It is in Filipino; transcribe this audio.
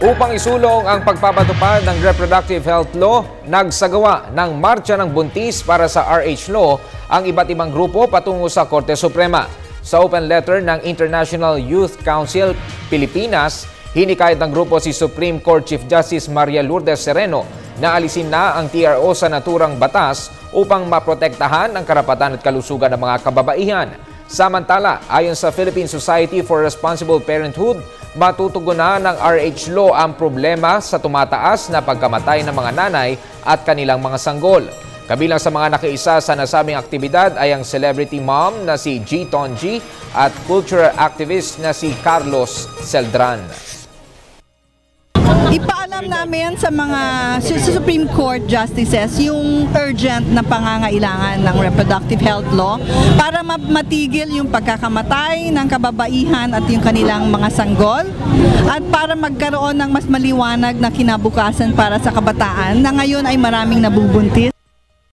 Upang isulong ang pagpapatupad ng Reproductive Health Law, nagsagawa ng Marcha ng Buntis para sa RH Law ang iba't ibang grupo patungo sa Korte Suprema. Sa open letter ng International Youth Council Pilipinas, hinikayat ng grupo si Supreme Court Chief Justice Maria Lourdes Sereno na alisin na ang TRO sa naturang batas upang maprotektahan ang karapatan at kalusugan ng mga kababaihan. Samantala, ayon sa Philippine Society for Responsible Parenthood, matutugunan ng RH Law ang problema sa tumataas na pagkamatay ng mga nanay at kanilang mga sanggol. Kabilang sa mga nakiisa sa nasabing aktibidad ay ang celebrity mom na si G. Tonji at cultural activist na si Carlos Celdran. Ipaalam namin sa mga Supreme Court Justices yung urgent na pangangailangan ng Reproductive Health Law para matigil yung pagkakamatay ng kababaihan at yung kanilang mga sanggol at para magkaroon ng mas maliwanag na kinabukasan para sa kabataan na ngayon ay maraming nabubuntis.